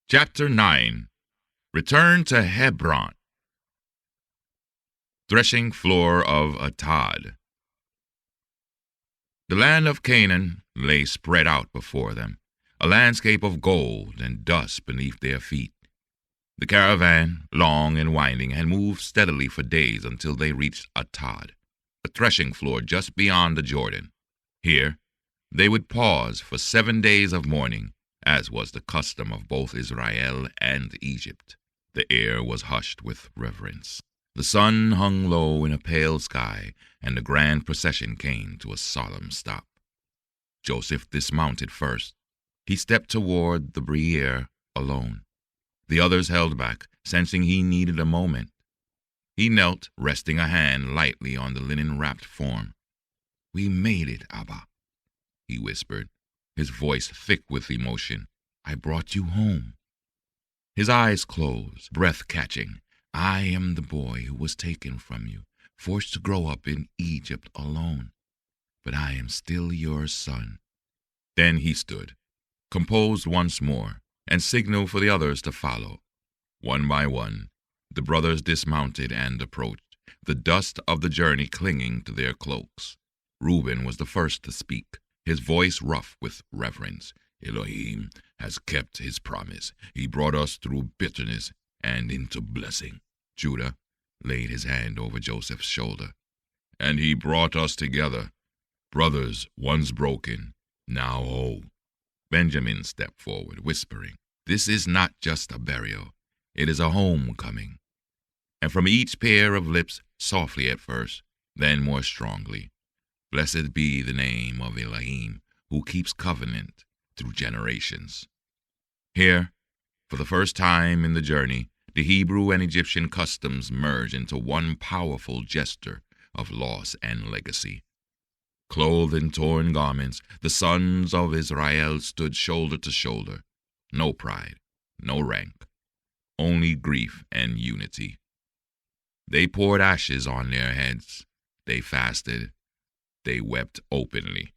Chapter 9. Return to Hebron. Threshing floor of Atad. The land of Canaan lay spread out before them, a landscape of gold and dust beneath their feet. The caravan, long and winding, had moved steadily for days until they reached Atad, a threshing floor just beyond the Jordan. Here, they would pause for 7 days of mourning, as was the custom of both Israel and Egypt. The air was hushed with reverence. The sun hung low in a pale sky, and the grand procession came to a solemn stop. Joseph dismounted first. He stepped toward the bier alone. The others held back, sensing he needed a moment. He knelt, resting a hand lightly on the linen-wrapped form. "We made it, Abba," he whispered, his voice thick with emotion. "I brought you home." His eyes closed, breath-catching. "I am the boy who was taken from you, forced to grow up in Egypt alone. But I am still your son." Then he stood, composed once more, and signaled for the others to follow. One by one, the brothers dismounted and approached, the dust of the journey clinging to their cloaks. Reuben was the first to speak, his voice rough with reverence. "Elohim has kept his promise. He brought us through bitterness and into blessing." Judah laid his hand over Joseph's shoulder. "And he brought us together, brothers once broken, now whole." Benjamin stepped forward, whispering, "This is not just a burial, it is a homecoming." And from each pair of lips, softly at first, then more strongly, "Blessed be the name of Elohim, who keeps covenant through generations." Here, for the first time in the journey, the Hebrew and Egyptian customs merge into one powerful gesture of loss and legacy. Clothed in torn garments, the sons of Israel stood shoulder to shoulder. No pride, no rank, only grief and unity. They poured ashes on their heads. They fasted. They wept openly.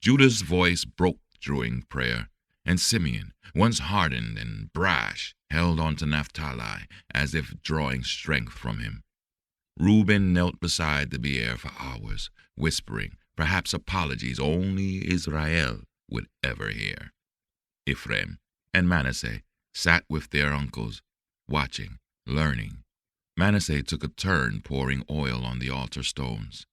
Judah's voice broke during prayer, and Simeon, once hardened and brash, held on to Naphtali as if drawing strength from him. Reuben knelt beside the bier for hours, whispering, perhaps apologies only Israel would ever hear. Ephraim and Manasseh sat with their uncles, watching, learning. Manasseh took a turn pouring oil on the altar stones.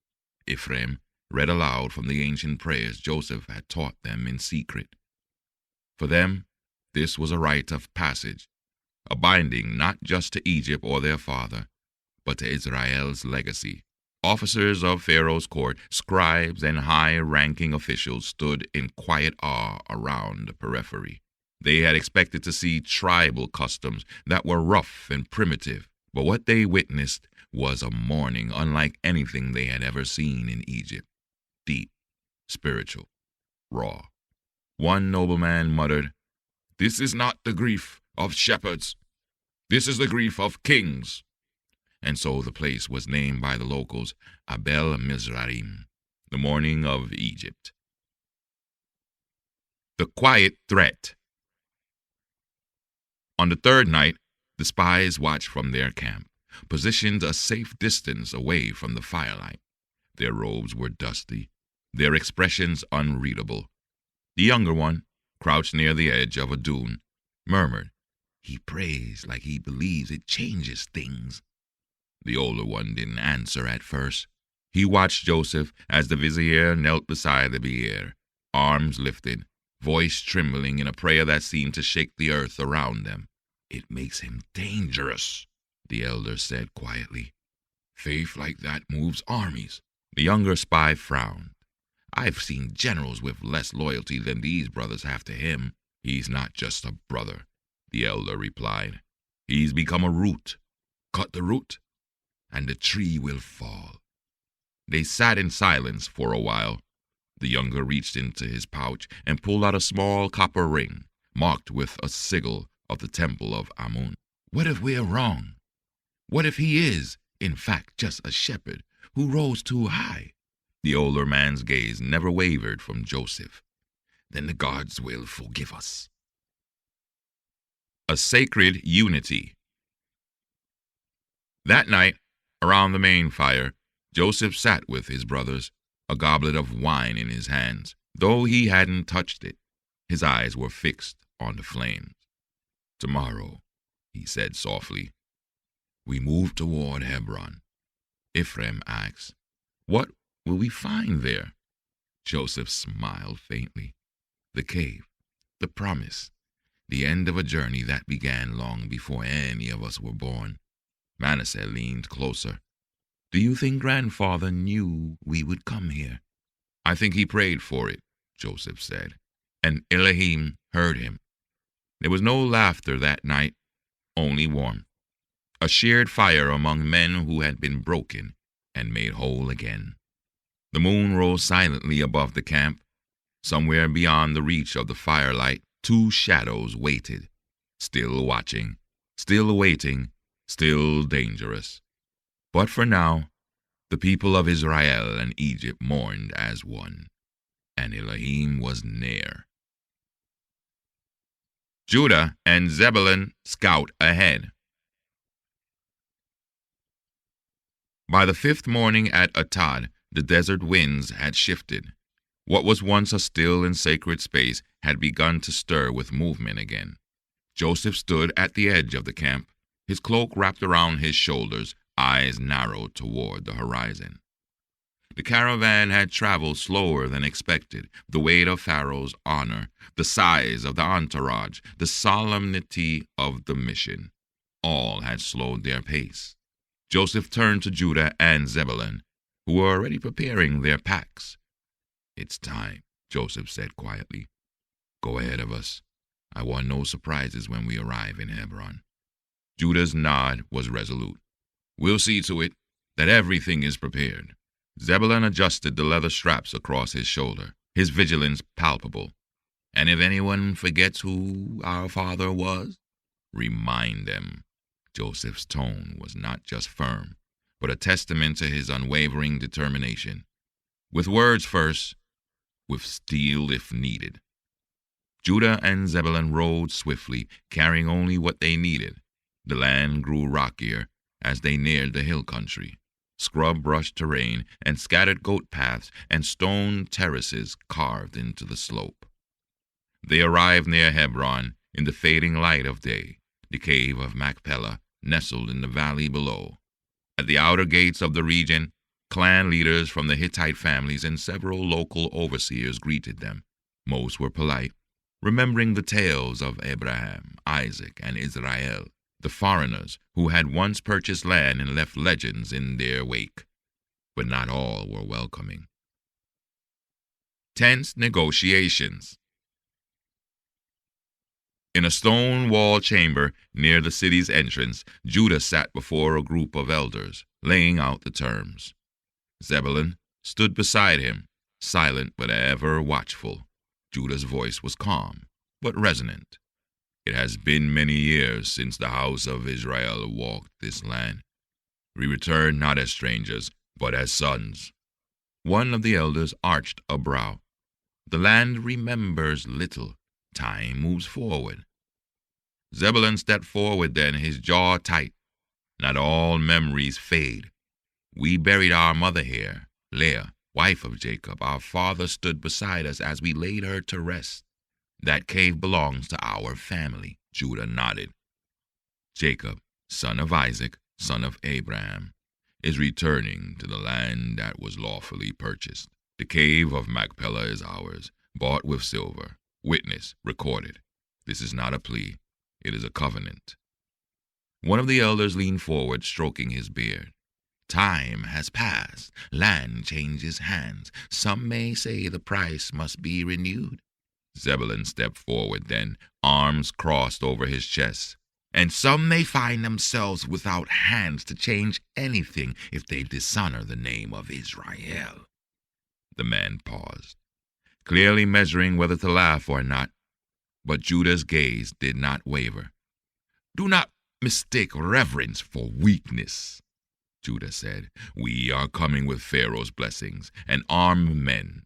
Ephraim read aloud from the ancient prayers Joseph had taught them in secret. For them, this was a rite of passage, a binding not just to Egypt or their father, but to Israel's legacy. Officers of Pharaoh's court, scribes, and high-ranking officials stood in quiet awe around the periphery. They had expected to see tribal customs that were rough and primitive, but what they witnessed was a mourning unlike anything they had ever seen in Egypt. Deep, spiritual, raw. One nobleman muttered, "This is not the grief of shepherds. This is the grief of kings." And so the place was named by the locals Abel Mizraim, the mourning of Egypt. The quiet threat. On the third night, the spies watched from their camp, positioned a safe distance away from the firelight. Their robes were dusty, their expressions unreadable. The younger one, crouched near the edge of a dune, murmured, "He prays like he believes it changes things." The older one didn't answer at first. He watched Joseph as the vizier knelt beside the bier, arms lifted, voice trembling in a prayer that seemed to shake the earth around them. "It makes him dangerous," the elder said quietly. "Faith like that moves armies." The younger spy frowned. "I've seen generals with less loyalty than these brothers have to him." "He's not just a brother," the elder replied. "He's become a root. Cut the root, and the tree will fall." They sat in silence for a while. The younger reached into his pouch and pulled out a small copper ring, marked with a sigil of the temple of Amun. "What if we're wrong? What if he is, in fact, just a shepherd who rose too high?" The older man's gaze never wavered from Joseph. "Then the gods will forgive us." a sacred unity. That night, around the main fire, Joseph sat with his brothers, a goblet of wine in his hands. Though he hadn't touched it, his eyes were fixed on the flames. "Tomorrow," he said softly, "we move toward Hebron." Ephraim asked, "What will we find there?" Joseph smiled faintly. "The cave, the promise, the end of a journey that began long before any of us were born." Manasseh leaned closer. "Do you think grandfather knew we would come here?" "I think he prayed for it," Joseph said, "and Elohim heard him." There was no laughter that night, only warmth, a shared fire among men who had been broken and made whole again. The moon rose silently above the camp. Somewhere beyond the reach of the firelight, two shadows waited, still watching, still waiting, still dangerous. But for now, the people of Israel and Egypt mourned as one, and Elohim was near. Judah and Zebulun scout ahead. By the fifth morning at Atad, the desert winds had shifted. What was once a still and sacred space had begun to stir with movement again. Joseph stood at the edge of the camp, his cloak wrapped around his shoulders, eyes narrowed toward the horizon. The caravan had traveled slower than expected. The weight of Pharaoh's honor, the size of the entourage, the solemnity of the mission, all had slowed their pace. Joseph turned to Judah and Zebulun, who were already preparing their packs. "It's time," Joseph said quietly. "Go ahead of us. I want no surprises when we arrive in Hebron." Judah's nod was resolute. "We'll see to it that everything is prepared." Zebulun adjusted the leather straps across his shoulder, his vigilance palpable. "And if anyone forgets who our father was, remind them." Joseph's tone was not just firm, but a testament to his unwavering determination. With words first, with steel if needed. Judah and Zebulun rode swiftly, carrying only what they needed. The land grew rockier as they neared the hill country. Scrub-brush terrain and scattered goat paths and stone terraces carved into the slope. They arrived near Hebron in the fading light of day. The cave of Machpelah nestled in the valley below. At the outer gates of the region, clan leaders from the Hittite families and several local overseers greeted them. Most were polite, remembering the tales of Abraham, Isaac, and Israel, the foreigners who had once purchased land and left legends in their wake. But not all were welcoming. Tense negotiations. In a stone-walled chamber near the city's entrance, Judah sat before a group of elders, laying out the terms. Zebulun stood beside him, silent but ever watchful. Judah's voice was calm, but resonant. "It has been many years since the house of Israel walked this land. We return not as strangers, but as sons." One of the elders arched a brow. "The land remembers little. Time moves forward." Zebulun stepped forward then, his jaw tight. "Not all memories fade. We buried our mother here, Leah, wife of Jacob. Our father stood beside us as we laid her to rest. That cave belongs to our family." Judah nodded. "Jacob, son of Isaac, son of Abraham, is returning to the land that was lawfully purchased. The cave of Machpelah is ours, bought with silver. Witness, recorded. This is not a plea. It is a covenant." One of the elders leaned forward, stroking his beard. "Time has passed. Land changes hands. Some may say the price must be renewed." Zebulun stepped forward then, arms crossed over his chest. "And some may find themselves without hands to change anything if they dishonor the name of Israel." The man paused, clearly measuring whether to laugh or not, but Judah's gaze did not waver. "Do not mistake reverence for weakness," Judah said. "We are coming with Pharaoh's blessings and armed men.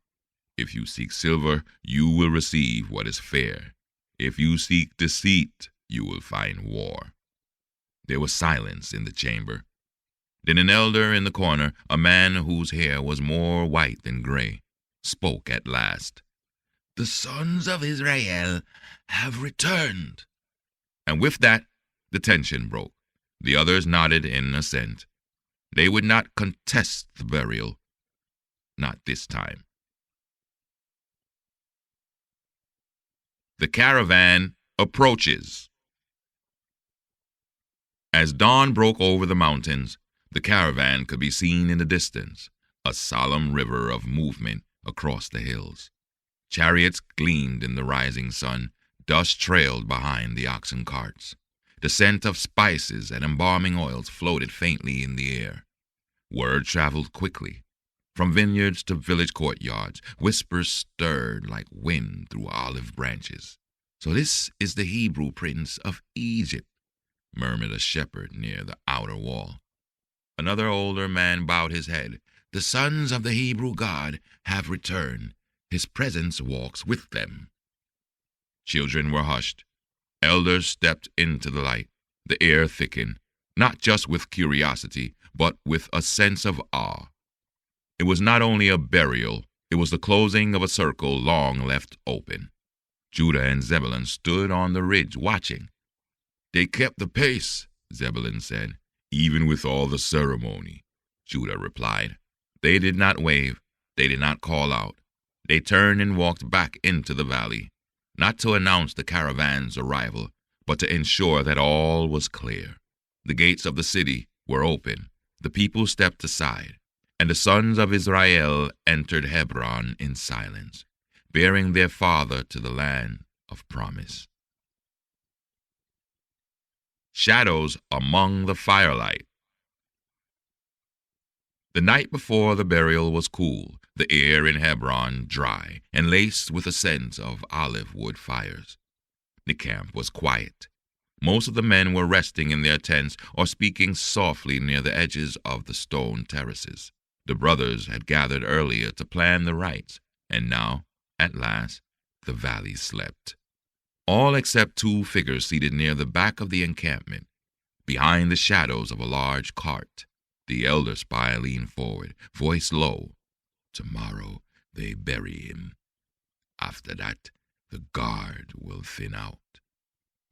If you seek silver, you will receive what is fair. If you seek deceit, you will find war." There was silence in the chamber. Then an elder in the corner, a man whose hair was more white than gray, spoke at last. "The sons of Israel have returned." And with that, the tension broke. The others nodded in assent. They would not contest the burial. Not this time. The caravan approaches. As dawn broke over the mountains, the caravan could be seen in the distance, a solemn river of movement across the hills. Chariots gleamed in the rising sun, dust trailed behind the oxen carts. The scent of spices and embalming oils floated faintly in the air. Word traveled quickly. From vineyards to village courtyards, whispers stirred like wind through olive branches. "So this is the Hebrew prince of Egypt," murmured a shepherd near the outer wall. Another older man bowed his head. "The sons of the Hebrew God have returned. His presence walks with them." Children were hushed. Elders stepped into the light. The air thickened, not just with curiosity, but with a sense of awe. It was not only a burial, it was the closing of a circle long left open. Judah and Zebulun stood on the ridge watching. "They kept the pace," Zebulun said. "Even with all the ceremony," Judah replied. They did not wave. They did not call out. They turned and walked back into the valley, not to announce the caravan's arrival, but to ensure that all was clear. The gates of the city were open. The people stepped aside, and the sons of Israel entered Hebron in silence, bearing their father to the land of promise. Shadows among the firelight. The night before the burial was cool, the air in Hebron dry and laced with a scent of olive wood fires. The camp was quiet. Most of the men were resting in their tents or speaking softly near the edges of the stone terraces. The brothers had gathered earlier to plan the rites, and now, at last, the valley slept. All except two figures seated near the back of the encampment, behind the shadows of a large cart. The elder spy leaned forward, voice low. "Tomorrow they bury him. After that, the guard will thin out."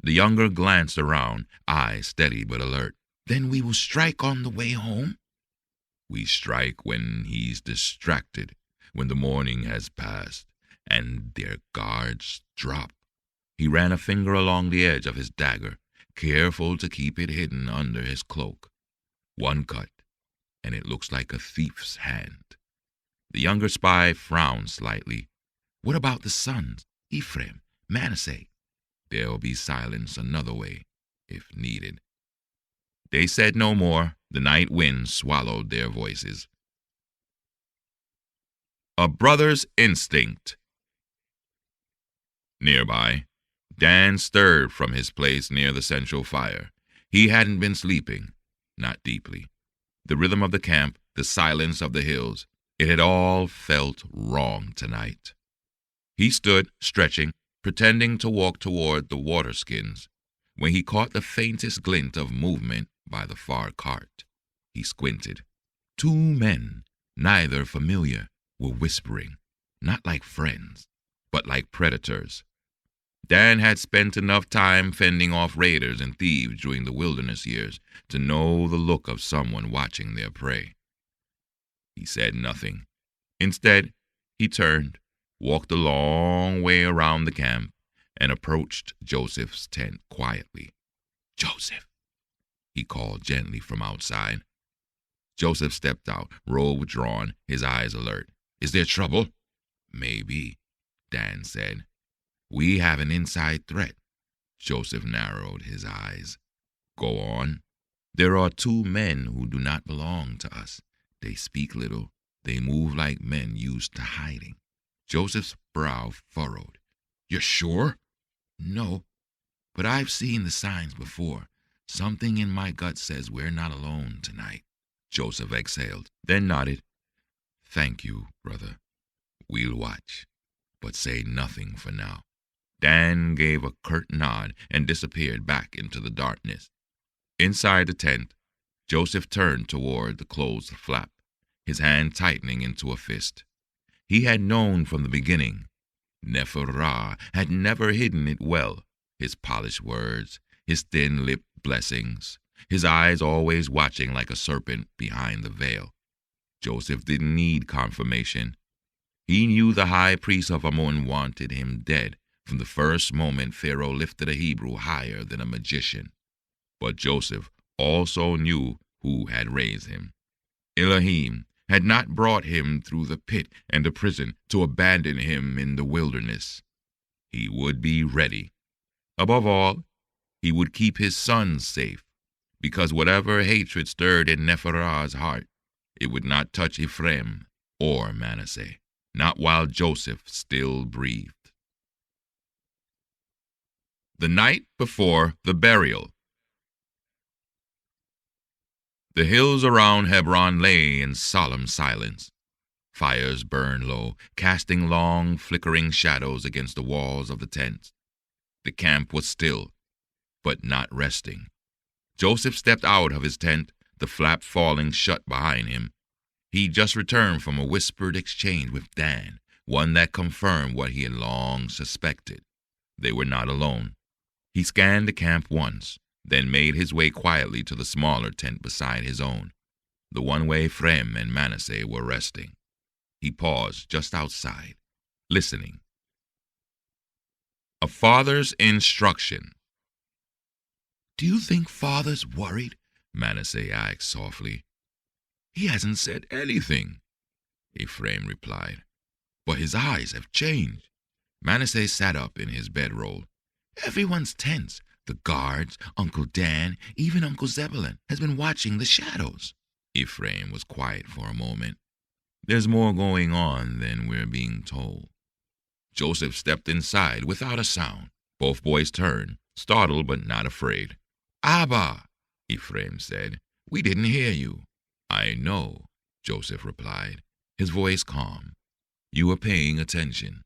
The younger glanced around, eyes steady but alert. "Then we will strike on the way home?" "We strike when he's distracted, when the morning has passed, and their guards drop." He ran a finger along the edge of his dagger, careful to keep it hidden under his cloak. "One cut, and it looks like a thief's hand." The younger spy frowned slightly. "What about the sons, Ephraim, Manasseh?" "There'll be silence another way, if needed." They said no more. The night wind swallowed their voices. A brother's instinct. Nearby, Dan stirred from his place near the central fire. He hadn't been sleeping, not deeply. The rhythm of the camp, the silence of the hills, it had all felt wrong tonight. He stood, stretching, pretending to walk toward the water skins, when he caught the faintest glint of movement by the far cart. He squinted. Two men, neither familiar, were whispering, not like friends, but like predators. Dan had spent enough time fending off raiders and thieves during the wilderness years to know the look of someone watching their prey. He said nothing. Instead, he turned, walked a long way around the camp, and approached Joseph's tent quietly. "Joseph," he called gently from outside. Joseph stepped out, robe drawn, his eyes alert. "Is there trouble?" "Maybe," Dan said. "We have an inside threat." Joseph narrowed his eyes. "Go on." "There are two men who do not belong to us. They speak little. They move like men used to hiding." Joseph's brow furrowed. "You're sure?" "No, but I've seen the signs before. Something in my gut says we're not alone tonight." Joseph exhaled, then nodded. "Thank you, brother. We'll watch, but say nothing for now." Dan gave a curt nod and disappeared back into the darkness. Inside the tent, Joseph turned toward the closed flap, his hand tightening into a fist. He had known from the beginning. Nephirah had never hidden it well, his polished words, his thin-lipped blessings, his eyes always watching like a serpent behind the veil. Joseph didn't need confirmation. He knew the high priest of Amun wanted him dead from the first moment Pharaoh lifted a Hebrew higher than a magician. But Joseph also knew who had raised him. Elohim had not brought him through the pit and the prison to abandon him in the wilderness. He would be ready. Above all, he would keep his sons safe, because whatever hatred stirred in Nephirah's heart, it would not touch Ephraim or Manasseh, not while Joseph still breathed. The night before the burial. The hills around Hebron lay in solemn silence. Fires burned low, casting long, flickering shadows against the walls of the tents. The camp was still, but not resting. Joseph stepped out of his tent, the flap falling shut behind him. He just returned from a whispered exchange with Dan, one that confirmed what he had long suspected. They were not alone. He scanned the camp once, then made his way quietly to the smaller tent beside his own, the one where Ephraim and Manasseh were resting. He paused just outside, listening. A father's instruction. "Do you think Father's worried?" Manasseh asked softly. "He hasn't said anything," Ephraim replied. "But his eyes have changed." Manasseh sat up in his bedroll. "Everyone's tense. The guards, Uncle Dan, even Uncle Zelan has been watching the shadows." Ephraim was quiet for a moment. "There's more going on than we're being told." Joseph stepped inside without a sound. Both boys turned, startled but not afraid. "Abba," Ephraim said, "we didn't hear you." "I know," Joseph replied, his voice calm. "You were paying attention."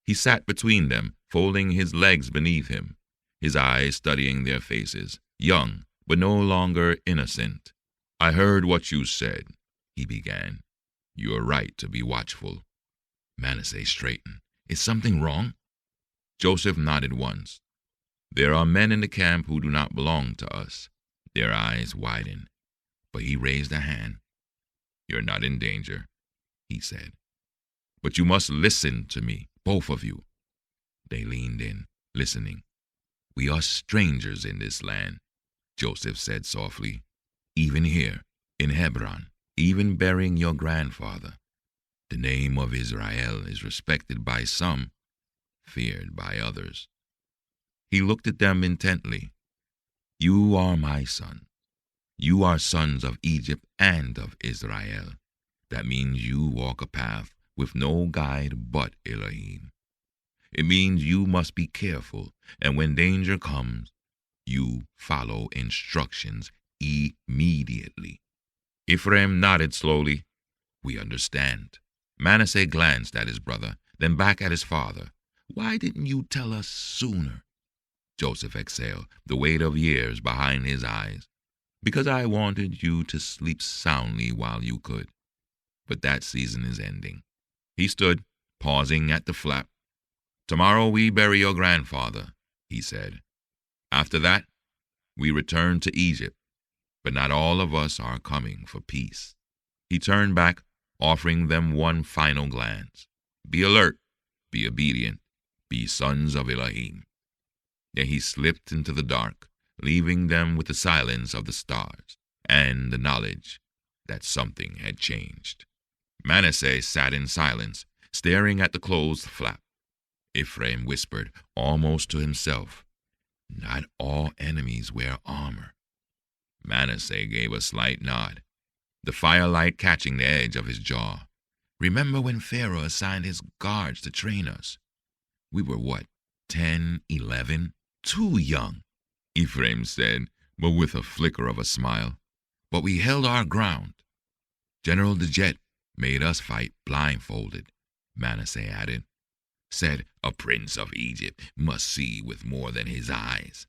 He sat between them, folding his legs beneath him, his eyes studying their faces, young but no longer innocent. "I heard what you said," he began. "You are right to be watchful." Manasseh straightened. "Is something wrong?" Joseph nodded once. "There are men in the camp who do not belong to us." Their eyes widened, but he raised a hand. "You're not in danger," he said. "But you must listen to me, both of you." They leaned in, listening. "We are strangers in this land," Joseph said softly. "Even here, in Hebron, even burying your grandfather. The name of Israel is respected by some, feared by others." He looked at them intently. "You are my son. You are sons of Egypt and of Israel. That means you walk a path with no guide but Elohim. It means you must be careful, and when danger comes, you follow instructions immediately." Ephraim nodded slowly. "We understand." Manasseh glanced at his brother, then back at his father. "Why didn't you tell us sooner?" Joseph exhaled, the weight of years behind his eyes. "Because I wanted you to sleep soundly while you could. But that season is ending." He stood, pausing at the flap. "Tomorrow we bury your grandfather," he said. "After that, we return to Egypt. But not all of us are coming for peace." He turned back, offering them one final glance. "Be alert, be obedient, be sons of Elohim." Then he slipped into the dark, leaving them with the silence of the stars and the knowledge that something had changed. Manasseh sat in silence, staring at the closed flap. Ephraim whispered, almost to himself, "Not all enemies wear armor." Manasseh gave a slight nod, the firelight catching the edge of his jaw. "Remember when Pharaoh assigned his guards to train us? We were what, 10, 11? Too young," Ephraim said, but with a flicker of a smile. "But we held our ground. General Dejet made us fight blindfolded," Manasseh added. said, "A prince of Egypt must see with more than his eyes."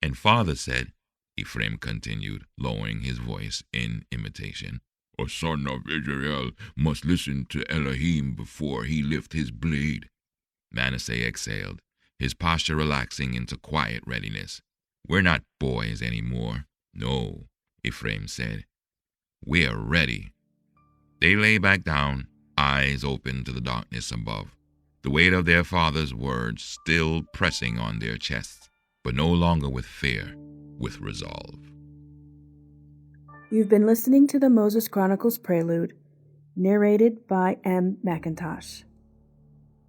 And father said, Ephraim continued, lowering his voice in imitation, "A son of Israel must listen to Elohim before he lift his blade." Manasseh exhaled, his posture relaxing into quiet readiness. "We're not boys anymore." "No," Ephraim said. "We're ready." They lay back down, eyes open to the darkness above, the weight of their father's words still pressing on their chests, but no longer with fear, with resolve. You've been listening to the Moses Chronicles Prelude, narrated by M. McIntosh.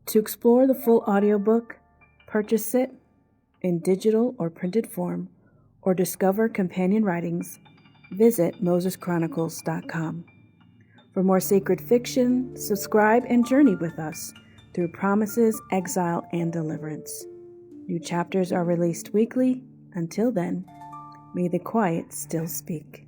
To explore the full audiobook, purchase it in digital or printed form, or discover companion writings, visit moseschronicles.com. For more sacred fiction, subscribe and journey with us through promises, exile, and deliverance. New chapters are released weekly. Until then, may the quiet still speak.